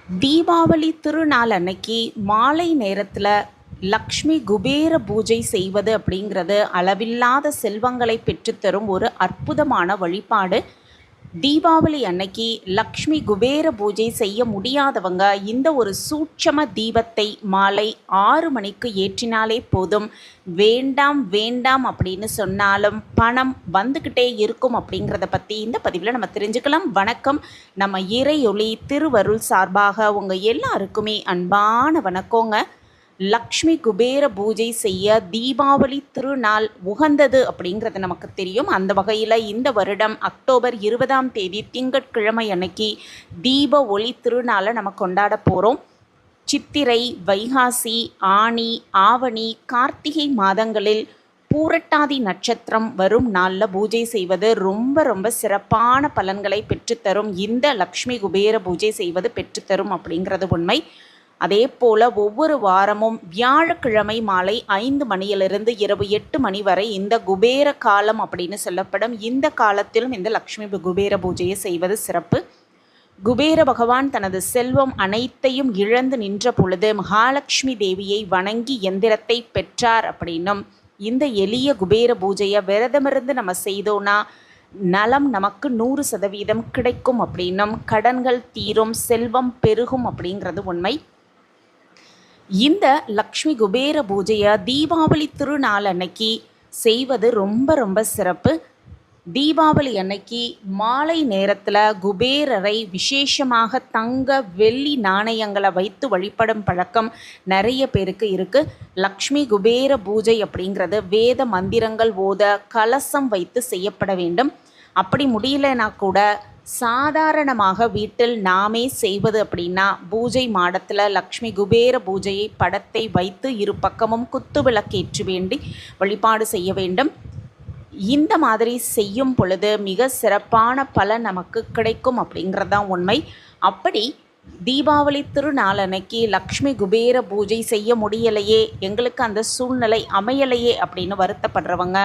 தீபாவளி திருநாள் அன்னைக்கு மாலை நேரத்தில் லக்ஷ்மி குபேர பூஜை செய்வது அப்படிங்கிறது அளவில்லாத செல்வங்களை பெற்றுத்தரும் ஒரு அற்புதமான வழிபாடு. தீபாவளி அன்னைக்கு லக்ஷ்மி குபேர பூஜை செய்ய முடியாதவங்க இந்த ஒரு சூட்சம தீபத்தை மாலை 6 மணிக்கு ஏற்றினாலே போதும். வேண்டாம் வேண்டாம் அப்படின்னு சொன்னாலும் பணம் வந்துக்கிட்டே இருக்கும் அப்படிங்கிறத பற்றி இந்த பதிவில் நம்ம தெரிஞ்சுக்கலாம். வணக்கம். நம்ம இறையொளி திருவருள் சார்பாக உங்கள் எல்லாருக்குமே அன்பான வணக்கங்க. லக்ஷ்மி குபேர பூஜை செய்ய தீபாவளி திருநாள் உகந்தது அப்படிங்கிறது நமக்கு தெரியும். அந்த வகையில் இந்த வருடம் அக்டோபர் 20ஆம் தேதி திங்கட்கிழமை அன்னைக்கு தீப ஒளி திருநாளை நம்ம கொண்டாட போகிறோம். சித்திரை, வைகாசி, ஆனி, ஆவணி, கார்த்திகை மாதங்களில் பூரட்டாதி நட்சத்திரம் வரும் நாளில் பூஜை செய்வது ரொம்ப சிறப்பான பலன்களை பெற்றுத்தரும். இந்த லக்ஷ்மி குபேர பூஜை செய்வது பெற்றுத்தரும் அப்படிங்கிறது உண்மை. அதே போல் ஒவ்வொரு வாரமும் வியாழக்கிழமை மாலை 5 மணியிலிருந்து இரவு 8 மணி வரை இந்த குபேர காலம் அப்படின்னு சொல்லப்படும். இந்த காலத்திலும் இந்த லக்ஷ்மி குபேர பூஜையை செய்வது சிறப்பு. குபேர பகவான் தனது செல்வம் அனைத்தையும் இழந்து நின்ற பொழுது மகாலட்சுமி தேவியை வணங்கி எந்திரத்தை பெற்றார் அப்படின்னும், இந்த எளிய குபேர பூஜையை விரதமிருந்து நம்ம செய்தோன்னா நலம் நமக்கு 100% கிடைக்கும் அப்படின்னும், கடன்கள் தீரும், செல்வம் பெருகும் அப்படிங்கிறது உண்மை. இந்த லக்ஷ்மி குபேர பூஜையை தீபாவளி திருநாள் அன்னைக்கு செய்வது ரொம்ப சிறப்பு. தீபாவளி அன்னைக்கு மாலை நேரத்தில் குபேரரை விசேஷமாக தங்க வெள்ளி நாணயங்களை வைத்து வழிபடும் பழக்கம் நிறைய பேருக்கு இருக்குது. லக்ஷ்மி குபேர பூஜை அப்படிங்கிறது வேத மந்திரங்கள் ஓத கலசம் வைத்து செய்யப்பட வேண்டும். அப்படி முடியலனா கூட சாதாரணமாக வீட்டில் நாமே செய்வது அப்படின்னா பூஜை மாடத்தில் லக்ஷ்மி குபேர பூஜையை படத்தை வைத்து இரு பக்கமும் குத்து விளக்கேற்றி வேண்டி வழிபாடு செய்ய வேண்டும். இந்த மாதிரி செய்யும் பொழுது மிக சிறப்பான பலன் நமக்கு கிடைக்கும் அப்படிங்கிறது தான் உண்மை. அப்படி தீபாவளி திருநாள் அன்னைக்கு லக்ஷ்மி குபேர பூஜை செய்ய முடியலையே, எங்களுக்கு அந்த சூழ்நிலை அமையலையே அப்படின்னு வருத்தப்படுறவங்க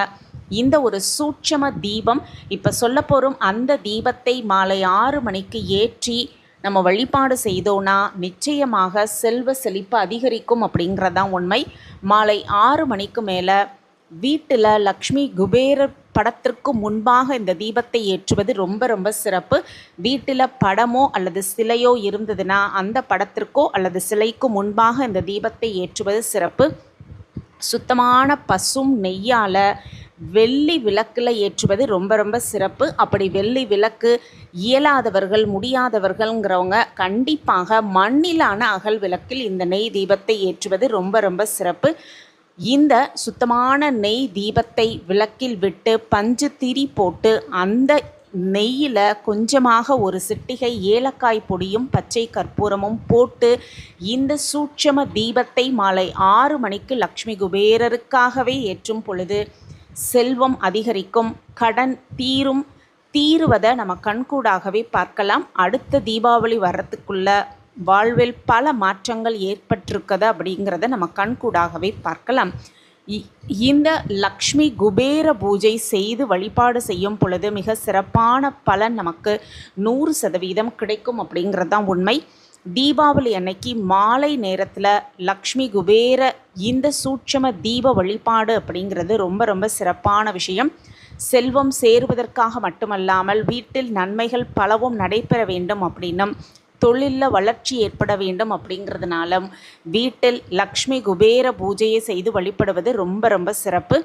இந்த ஒரு சூட்சம தீபம் இப்போ சொல்ல போகிறோம். அந்த தீபத்தை மாலை 6 மணிக்கு ஏற்றி நம்ம வழிபாடு செய்தோன்னா நிச்சயமாக செல்வ செழிப்பு அதிகரிக்கும் அப்படிங்கிறதான் உண்மை. மாலை 6 மணிக்கு மேலே வீட்டில் லக்ஷ்மி குபேர படத்திற்கு முன்பாக இந்த தீபத்தை ஏற்றுவது ரொம்ப சிறப்பு. வீட்டில் படமோ அல்லது சிலையோ இருந்ததுன்னா அந்த படத்திற்கோ அல்லது சிலைக்கு முன்பாக இந்த தீபத்தை ஏற்றுவது சிறப்பு. சுத்தமான பசும் நெய்யால் வெள்ளி விளக்கில் ஏற்றுவது ரொம்ப சிறப்பு. அப்படி வெள்ளி விளக்கு இயலாதவர்கள் முடியாதவர்கள்ங்கிறவங்க கண்டிப்பாக மண்ணிலான அகல் விளக்கில் இந்த நெய் தீபத்தை ஏற்றுவது ரொம்ப சிறப்பு. இந்த சுத்தமான நெய் தீபத்தை விளக்கில் விட்டு பஞ்சு திரி போட்டு அந்த நெய்யில் கொஞ்சமாக ஒரு சிட்டிகை ஏலக்காய் பொடியும் பச்சை கற்பூரமும் போட்டு இந்த சூட்சம தீபத்தை மாலை 6 மணிக்கு லக்ஷ்மி குபேரருக்காகவே ஏற்றும் பொழுது செல்வம் அதிகரிக்கும், கடன் தீருவதை நம்ம கண்கூடாகவே பார்க்கலாம். அடுத்த தீபாவளி வர்றதுக்குள்ள வாழ்வில் பல மாற்றங்கள் ஏற்பட்டிருக்குது அப்படிங்கிறத நம்ம கண்கூடாகவே பார்க்கலாம். இந்த லக்ஷ்மி குபேர பூஜை செய்து வழிபாடு செய்யும் பொழுது மிக சிறப்பான பலன் நமக்கு 100% கிடைக்கும் அப்படிங்கிறது தான் உண்மை. தீபாவளி அன்னைக்கு மாலை நேரத்தில் லக்ஷ்மி குபேர இந்த சூட்சம தீப வழிபாடு அப்படிங்கிறது ரொம்ப சிறப்பான விஷயம். செல்வம் சேருவதற்காக மட்டுமல்லாமல் வீட்டில் நன்மைகள் பலவும் நடைபெற வேண்டும் அப்படின்னும், தொழிலில் வளர்ச்சி ஏற்பட வேண்டும் அப்படிங்கிறதுனாலும் வீட்டில் லக்ஷ்மி குபேர பூஜையை செய்து வழிபடுவது ரொம்ப சிறப்பு.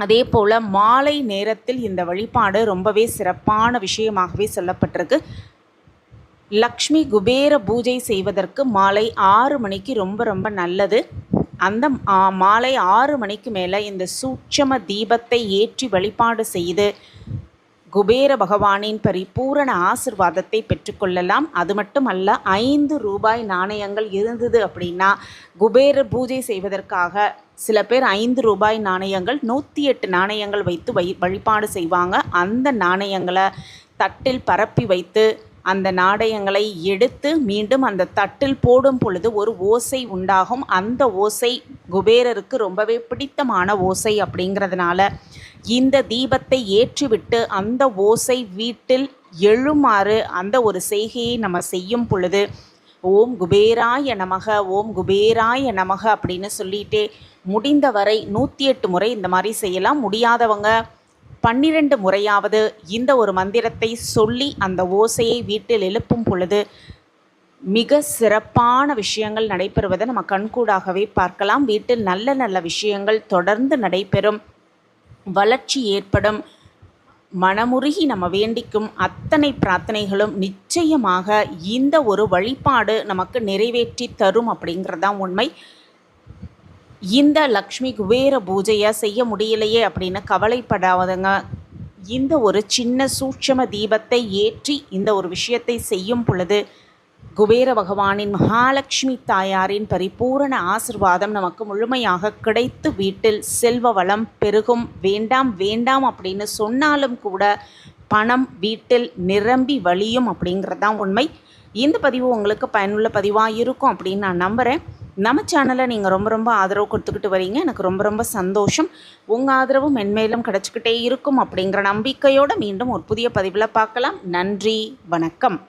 அதே போல் மாலை நேரத்தில் இந்த வழிபாடு ரொம்பவே சிறப்பான விஷயமாகவே சொல்லப்பட்டிருக்கு. லக்ஷ்மி குபேர பூஜை செய்வதற்கு மாலை 6 மணிக்கு ரொம்ப நல்லது. அந்த மாலை 6 மணிக்கு மேலே இந்த சூட்சம தீபத்தை ஏற்றி வழிபாடு செய்து குபேர பகவானின் பரிபூரண ஆசிர்வாதத்தை பெற்றுக்கொள்ளலாம். அது மட்டுமல்ல, 5 ரூபாய் நாணயங்கள் இருந்தது அப்படின்னா குபேர பூஜை செய்வதற்காக சில பேர் 5 ரூபாய் நாணயங்கள் 108 நாணயங்கள் வைத்து வழிபாடு செய்வாங்க. அந்த நாணயங்களை தட்டில் பரப்பி வைத்து அந்த நாணயங்களை எடுத்து மீண்டும் அந்த தட்டில் போடும் பொழுது ஒரு ஓசை உண்டாகும். அந்த ஓசை குபேரருக்கு ரொம்பவே பிடித்தமான ஓசை அப்படிங்கிறதுனால இந்த தீபத்தை ஏற்றிவிட்டு அந்த ஓசை வீட்டில் எழுமாறு அந்த ஒரு செய்கையை நம்ம செய்யும் பொழுது ஓம் குபேராய நமக, ஓம் குபேராய நமக அப்படின்னு சொல்லிட்டே முடிந்தவரை 108 முறை இந்த மாதிரி செய்யலாம். முடியாதவங்க 12 முறையாவது இந்த ஒரு மந்திரத்தை சொல்லி அந்த ஓசையை வீட்டில் எழுப்பும் பொழுது மிக சிறப்பான விஷயங்கள் நடைபெறுவதை நம்ம கண்கூடாகவே பார்க்கலாம். வீட்டில் நல்ல நல்ல விஷயங்கள் தொடர்ந்து நடைபெறும், வளர்ச்சி ஏற்படும். மனமுருகி நம்ம வேண்டிக்கும் அத்தனை பிரார்த்தனைகளும் நிச்சயமாக இந்த ஒரு வழிபாடு நமக்கு நிறைவேற்றி தரும் அப்படிங்கிறதான் உண்மை. இந்த லக்ஷ்மி குபேர பூஜையை செய்ய முடியலையே அப்படின்னு கவலைப்படாதங்க. இந்த ஒரு சின்ன சூட்சம தீபத்தை ஏற்றி இந்த ஒரு விஷயத்தை செய்யும் பொழுது குபேர பகவானின் மகாலட்சுமி தாயாரின் பரிபூரண ஆசிர்வாதம் நமக்கு முழுமையாக கிடைத்து வீட்டில் செல்வ வளம் பெருகும். வேண்டாம் வேண்டாம் அப்படின்னு சொன்னாலும் கூட பணம் வீட்டில் நிரம்பி வழியும் அப்படிங்கிறதான் உண்மை. இந்த பதிவு உங்களுக்கு பயனுள்ள பதிவாக இருக்கும் அப்படின்னு நான் நம்புகிறேன். நம்ம சேனலை நீங்கள் ரொம்ப ஆதரவு கொடுத்துக்கிட்டு வரீங்க, எனக்கு ரொம்ப சந்தோஷம். உங்கள் ஆதரவு மென்மேலும் கிடச்சிக்கிட்டே இருக்கும் அப்படிங்கிற நம்பிக்கையோடு மீண்டும் ஒரு புதிய பதிவில் பார்க்கலாம். நன்றி, வணக்கம்.